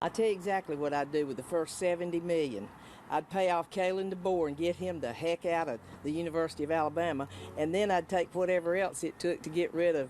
I tell you exactly what I'd do with the first 70 million. I'd pay off Kalen DeBoer and get him the heck out of the University of Alabama, and then I'd take whatever else it took to get rid of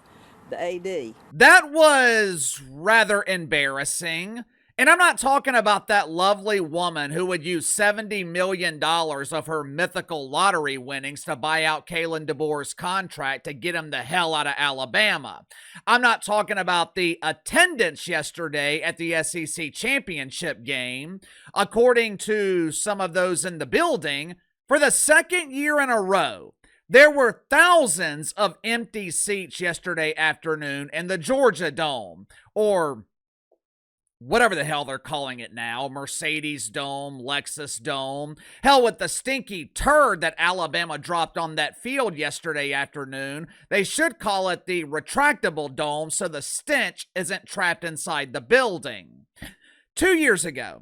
the AD. That was rather embarrassing. And I'm not talking about that lovely woman who would use $70 million of her mythical lottery winnings to buy out Kalen DeBoer's contract to get him the hell out of Alabama. I'm not talking about the attendance yesterday at the SEC championship game. According to some of those in the building, for the second year in a row, there were thousands of empty seats yesterday afternoon in the Georgia Dome, or whatever the hell they're calling it now, Mercedes Dome, Lexus Dome. Hell, with the stinky turd that Alabama dropped on that field yesterday afternoon, they should call it the retractable dome so the stench isn't trapped inside the building. 2 years ago,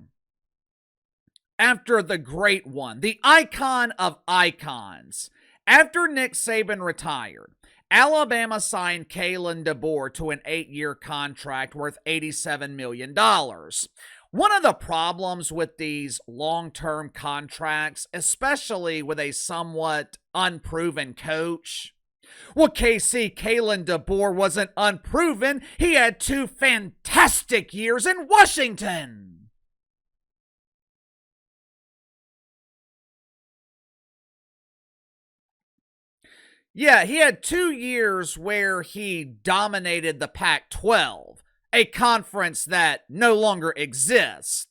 after the great one, the icon of icons, after Nick Saban retired, Alabama signed Kalen DeBoer to an 8-year contract worth $87 million. One of the problems with these long-term contracts, especially with a somewhat unproven coach, well, KC, Kalen DeBoer wasn't unproven. He had 2 fantastic years in Washington. Yeah, he had 2 years where he dominated the Pac-12, a conference that no longer exists.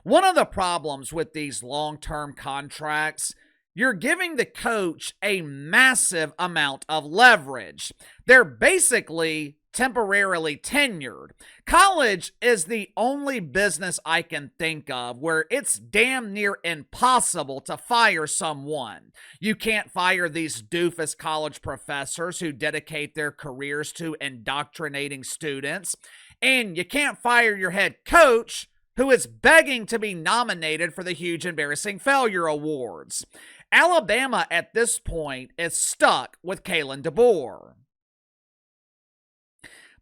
One of the problems with these long-term contracts, you're giving the coach a massive amount of leverage. They're basically temporarily tenured. College is the only business I can think of where it's damn near impossible to fire someone. You can't fire these doofus college professors who dedicate their careers to indoctrinating students. And you can't fire your head coach who is begging to be nominated for the huge embarrassing failure awards. Alabama at this point is stuck with Kalen DeBoer.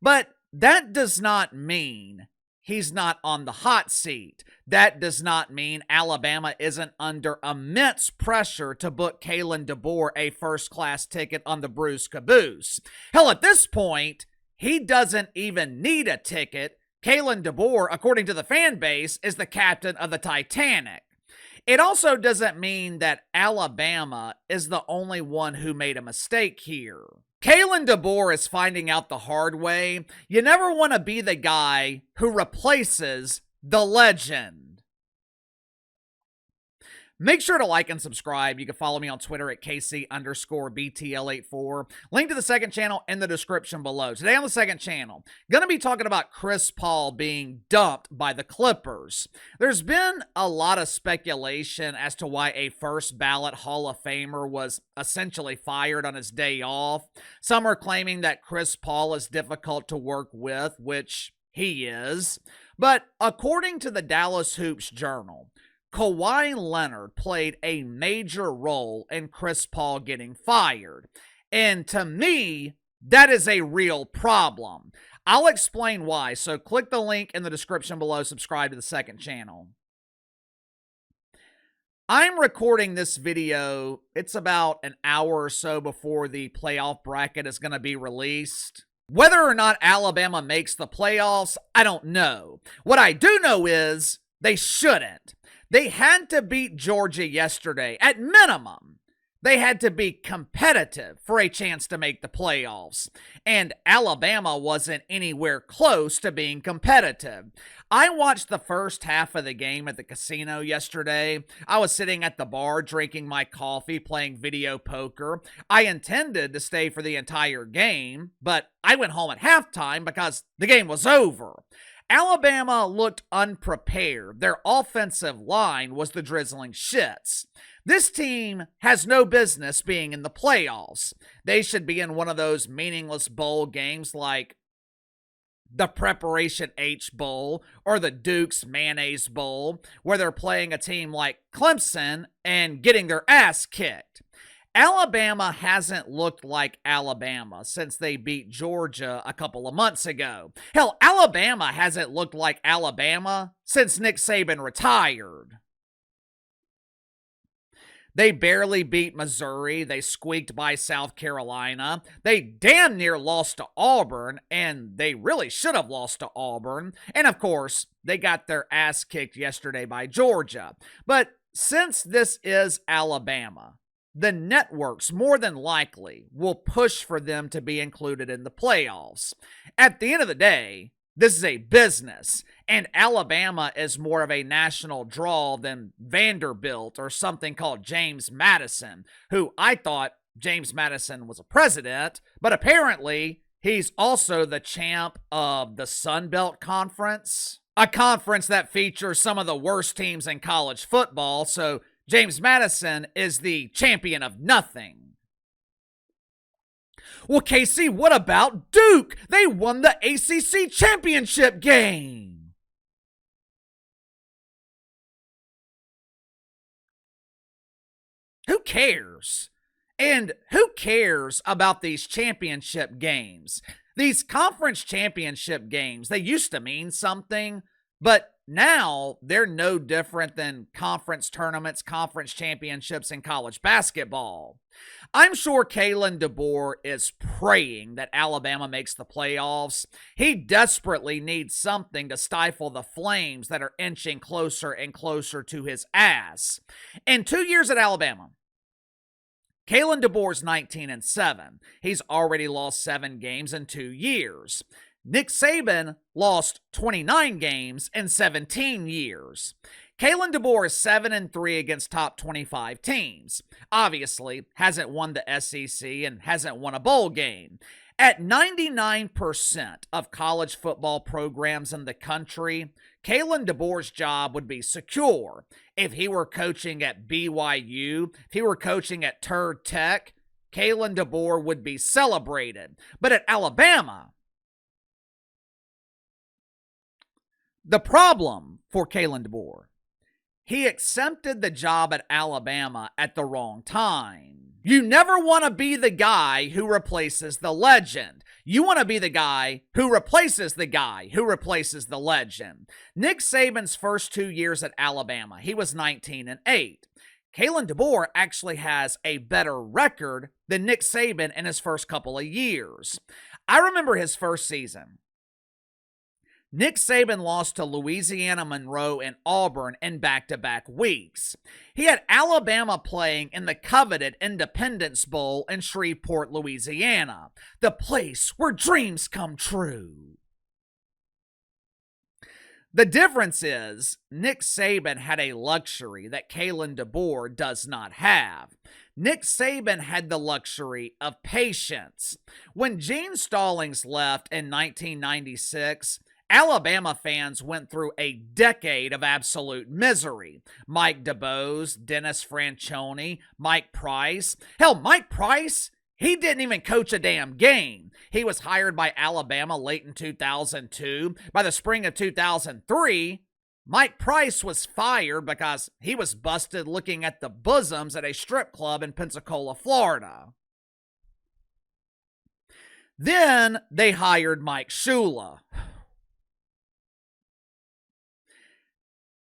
But that does not mean he's not on the hot seat. That does not mean Alabama isn't under immense pressure to book Kalen DeBoer a first-class ticket on the Bruce Caboose. Hell, at this point, he doesn't even need a ticket. Kalen DeBoer, according to the fan base, is the captain of the Titanic. It also doesn't mean that Alabama is the only one who made a mistake here. Kalen DeBoer is finding out the hard way. You never want to be the guy who replaces the legend. Make sure to like and subscribe. You can follow me on Twitter at KC_BTL84. Link to the second channel in the description below. Today on the second channel, going to be talking about Chris Paul being dumped by the Clippers. There's been a lot of speculation as to why a first ballot Hall of Famer was essentially fired on his day off. Some are claiming that Chris Paul is difficult to work with, which he is. But according to the Dallas Hoops Journal, Kawhi Leonard played a major role in Chris Paul getting fired. And to me, that is a real problem. I'll explain why, so click the link in the description below, subscribe to the second channel. I'm recording this video, it's about an hour or so before the playoff bracket is going to be released. Whether or not Alabama makes the playoffs, I don't know. What I do know is they shouldn't. They had to beat Georgia yesterday. At minimum, they had to be competitive for a chance to make the playoffs. And Alabama wasn't anywhere close to being competitive. I watched the first half of the game at the casino yesterday. I was sitting at the bar drinking my coffee, playing video poker. I intended to stay for the entire game, but I went home at halftime because the game was over. Alabama looked unprepared. Their offensive line was the drizzling shits. This team has no business being in the playoffs. They should be in one of those meaningless bowl games like the Preparation H Bowl or the Duke's Mayonnaise Bowl, where they're playing a team like Clemson and getting their ass kicked. Alabama hasn't looked like Alabama since they beat Georgia a couple of months ago. Hell, Alabama hasn't looked like Alabama since Nick Saban retired. They barely beat Missouri. They squeaked by South Carolina. They damn near lost to Auburn, and they really should have lost to Auburn. And of course, they got their ass kicked yesterday by Georgia. But since this is Alabama, the networks more than likely will push for them to be included in the playoffs. At the end of the day, this is a business, and Alabama is more of a national draw than Vanderbilt or something called James Madison, who I thought James Madison was a president, but apparently he's also the champ of the Sun Belt Conference, a conference that features some of the worst teams in college football, so James Madison is the champion of nothing. Well, Casey, what about Duke? They won the ACC championship game. Who cares? And who cares about these championship games? These conference championship games, they used to mean something, but now they're no different than conference tournaments, conference championships in college basketball. I'm sure Kalen DeBoer is praying that Alabama makes the playoffs. He desperately needs something to stifle the flames that are inching closer and closer to his ass. In 2 years at Alabama, Kalen DeBoer's 19-7. He's already lost 7 games in 2 years. Nick Saban lost 29 games in 17 years. Kalen DeBoer is 7-3 against top 25 teams. Obviously, hasn't won the SEC and hasn't won a bowl game. At 99% of college football programs in the country, Kalen DeBoer's job would be secure. If he were coaching at BYU, if he were coaching at Turd Tech, Kalen DeBoer would be celebrated. But at Alabama, the problem for Kalen DeBoer, he accepted the job at Alabama at the wrong time. You never want to be the guy who replaces the legend. You want to be the guy who replaces the guy who replaces the legend. Nick Saban's first 2 years at Alabama, he was 19-8. Kalen DeBoer actually has a better record than Nick Saban in his first couple of years. I remember his first season. Nick Saban lost to Louisiana Monroe and Auburn in back-to-back weeks. He had Alabama playing in the coveted Independence Bowl in Shreveport, Louisiana, the place where dreams come true. The difference is, Nick Saban had a luxury that Kalen DeBoer does not have. Nick Saban had the luxury of patience. When Gene Stallings left in 1996, Alabama fans went through a decade of absolute misery. Mike DeBose, Dennis Franchione, Mike Price. Hell, Mike Price, he didn't even coach a damn game. He was hired by Alabama late in 2002. By the spring of 2003, Mike Price was fired because he was busted looking at the bosoms at a strip club in Pensacola, Florida. Then they hired Mike Shula.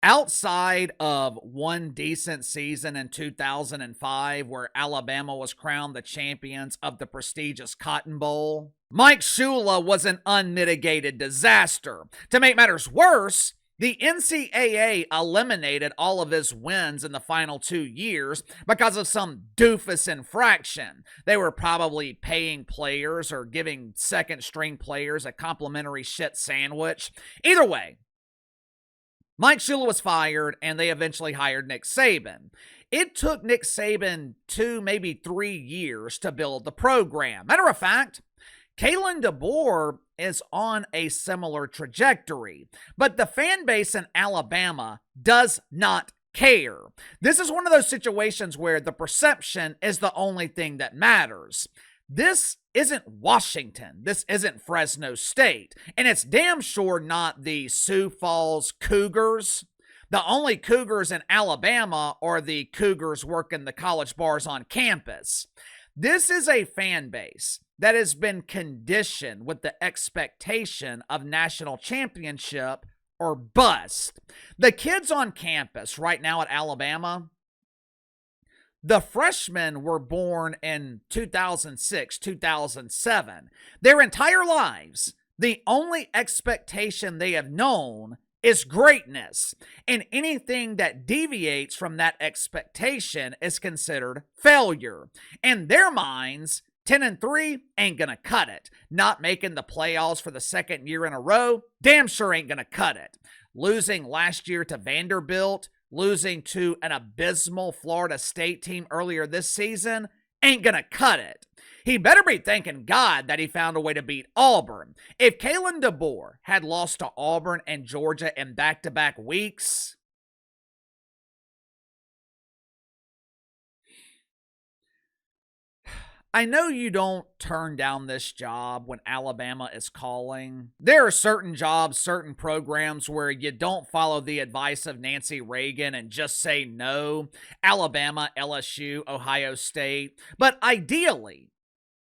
Outside of one decent season in 2005 where Alabama was crowned the champions of the prestigious Cotton Bowl, Mike Shula was an unmitigated disaster. To make matters worse, the NCAA eliminated all of his wins in the final 2 years because of some doofus infraction. They were probably paying players or giving second-string players a complimentary shit sandwich. Either way, Mike Shula was fired, and they eventually hired Nick Saban. It took Nick Saban 2, maybe 3 years to build the program. Matter of fact, Kalen DeBoer is on a similar trajectory, but the fan base in Alabama does not care. This is one of those situations where the perception is the only thing that matters. This isn't Washington. This isn't Fresno State. And it's damn sure not the Sioux Falls Cougars. The only Cougars in Alabama are the Cougars working the college bars on campus. This is a fan base that has been conditioned with the expectation of national championship or bust. The kids on campus right now at Alabama, the freshmen were born in 2006, 2007. Their entire lives, the only expectation they have known is greatness, and anything that deviates from that expectation is considered failure. In their minds, 10-3 ain't gonna cut it. Not making the playoffs for the second year in a row, damn sure ain't gonna cut it. Losing last year to Vanderbilt, losing to an abysmal Florida State team earlier this season, ain't gonna cut it. He better be thanking God that he found a way to beat Auburn. If Kalen DeBoer had lost to Auburn and Georgia in back-to-back weeks, I know you don't turn down this job when Alabama is calling. There are certain jobs, certain programs where you don't follow the advice of Nancy Reagan and just say no. Alabama, LSU, Ohio State. But ideally,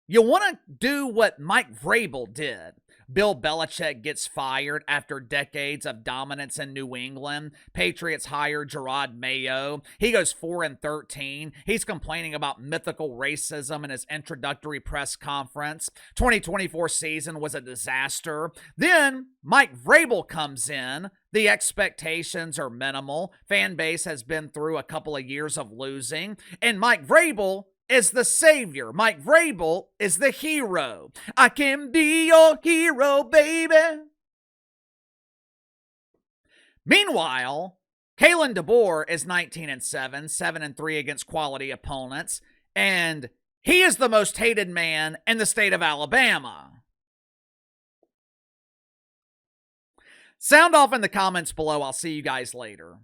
you want to do what Mike Vrabel did. Bill Belichick gets fired after decades of dominance in New England. Patriots hire Gerard Mayo. He goes 4-13. He's complaining about mythical racism in his introductory press conference. 2024 season was a disaster. Then Mike Vrabel comes in. The expectations are minimal. Fan base has been through a couple of years of losing. And Mike Vrabel is the savior. Mike Vrabel is the hero. I can be your hero, baby. Meanwhile, Kalen DeBoer is 19-7, 7-3 against quality opponents, and he is the most hated man in the state of Alabama. Sound off in the comments below. I'll see you guys later.